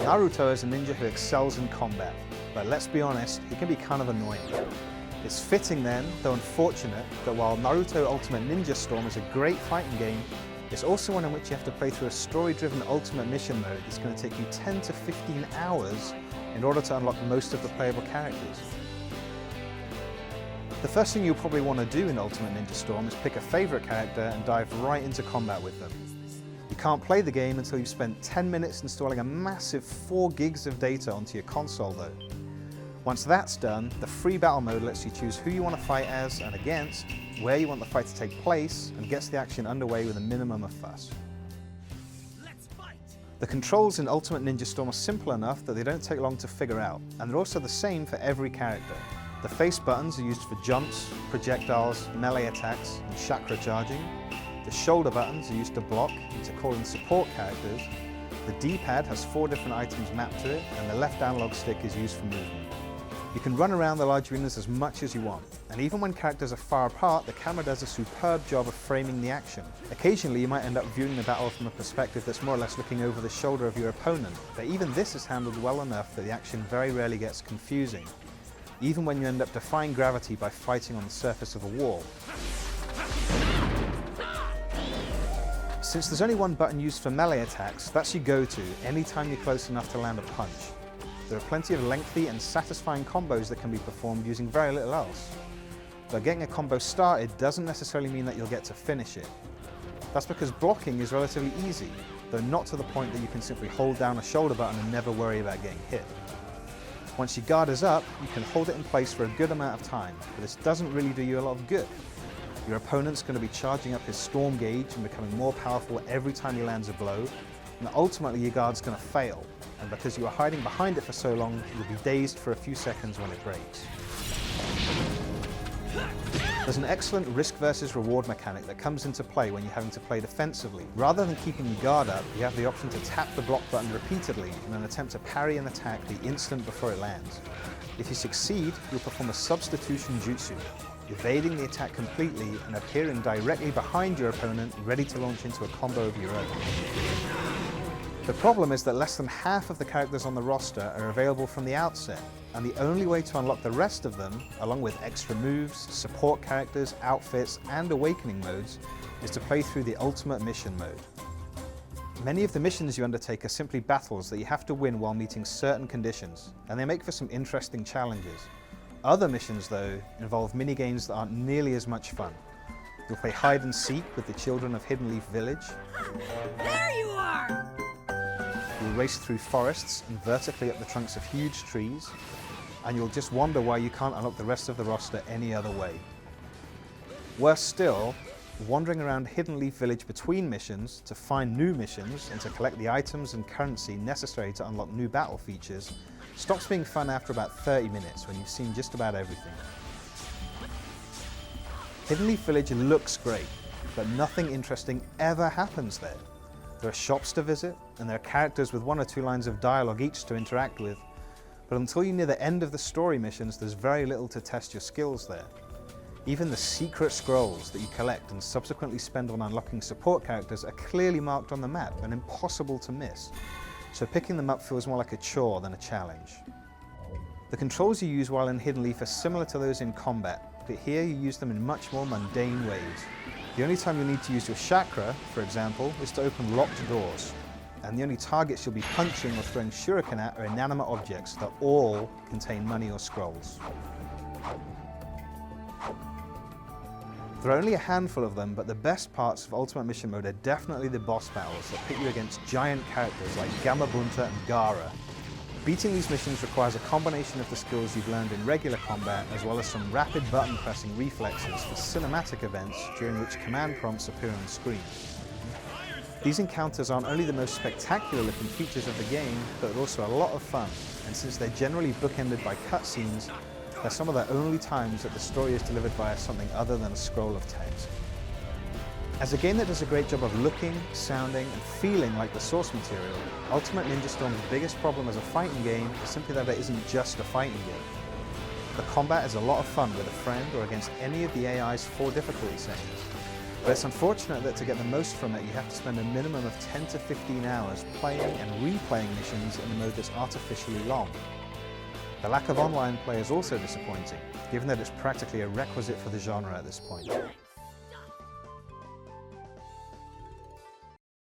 Naruto is a ninja who excels in combat, but let's be honest, he can be kind of annoying. It's fitting then, though unfortunate, that while Naruto Ultimate Ninja Storm is a great fighting game, it's also one in which you have to play through a story-driven ultimate mission mode that's going to take you 10 to 15 hours in order to unlock most of the playable characters. The first thing you'll probably want to do in Ultimate Ninja Storm is pick a favourite character and dive right into combat with them. You can't play the game until you've spent 10 minutes installing a massive 4 gigs of data onto your console though. Once that's done, the free battle mode lets you choose who you want to fight as and against, where you want the fight to take place, and gets the action underway with a minimum of fuss. Let's fight. The controls in Ultimate Ninja Storm are simple enough that they don't take long to figure out, and they're also the same for every character. The face buttons are used for jumps, projectiles, melee attacks, and chakra charging. The shoulder buttons are used to block and to call in support characters. The D-pad has 4 different items mapped to it, and the left analog stick is used for movement. You can run around the large arenas as much as you want, and even when characters are far apart, the camera does a superb job of framing the action. Occasionally you might end up viewing the battle from a perspective that's more or less looking over the shoulder of your opponent, but even this is handled well enough that the action very rarely gets confusing, even when you end up defying gravity by fighting on the surface of a wall. Since there's only one button used for melee attacks, that's your go-to anytime you're close enough to land a punch. There are plenty of lengthy and satisfying combos that can be performed using very little else. But getting a combo started doesn't necessarily mean that you'll get to finish it. That's because blocking is relatively easy, though not to the point that you can simply hold down a shoulder button and never worry about getting hit. Once your guard is up, you can hold it in place for a good amount of time, but this doesn't really do you a lot of good. Your opponent's going to be charging up his storm gauge and becoming more powerful every time he lands a blow, and ultimately your guard's going to fail, and because you are hiding behind it for so long, you'll be dazed for a few seconds when it breaks. There's an excellent risk versus reward mechanic that comes into play when you're having to play defensively. Rather than keeping your guard up, you have the option to tap the block button repeatedly in an attempt to parry an attack the instant before it lands. If you succeed, you'll perform a substitution jutsu, evading the attack completely and appearing directly behind your opponent, ready to launch into a combo of your own. The problem is that less than half of the characters on the roster are available from the outset, and the only way to unlock the rest of them, along with extra moves, support characters, outfits, and awakening modes, is to play through the Ultimate Mission mode. Many of the missions you undertake are simply battles that you have to win while meeting certain conditions, and they make for some interesting challenges. Other missions, though, involve minigames that aren't nearly as much fun. You'll play hide and seek with the children of Hidden Leaf Village. There you are! You'll race through forests and vertically up the trunks of huge trees, and you'll just wonder why you can't unlock the rest of the roster any other way. Worse still, wandering around Hidden Leaf Village between missions to find new missions and to collect the items and currency necessary to unlock new battle features stops being fun after about 30 minutes when you've seen just about everything. Hidden Leaf Village looks great, but nothing interesting ever happens there. There are shops to visit, and there are characters with 1 or 2 lines of dialogue each to interact with, but until you're near the end of the story missions, there's very little to test your skills there. Even the secret scrolls that you collect and subsequently spend on unlocking support characters are clearly marked on the map and impossible to miss, so picking them up feels more like a chore than a challenge. The controls you use while in Hidden Leaf are similar to those in combat, but here you use them in much more mundane ways. The only time you'll need to use your chakra, for example, is to open locked doors, and the only targets you'll be punching or throwing shuriken at are inanimate objects that all contain money or scrolls. There are only a handful of them, but the best parts of Ultimate Mission Mode are definitely the boss battles that pit you against giant characters like Gamabunta and Gaara. Beating these missions requires a combination of the skills you've learned in regular combat, as well as some rapid button pressing reflexes for cinematic events during which command prompts appear on screen. These encounters aren't only the most spectacular looking features of the game, but they're also a lot of fun, and since they're generally bookended by cutscenes, they're some of the only times that the story is delivered via something other than a scroll of text. As a game that does a great job of looking, sounding, and feeling like the source material, Ultimate Ninja Storm's biggest problem as a fighting game is simply that it isn't just a fighting game. The combat is a lot of fun with a friend or against any of the AI's 4 difficulty settings, but it's unfortunate that to get the most from it you have to spend a minimum of 10 to 15 hours playing and replaying missions in a mode that's artificially long. The lack of online play is also disappointing, given that it's practically a requisite for the genre at this point.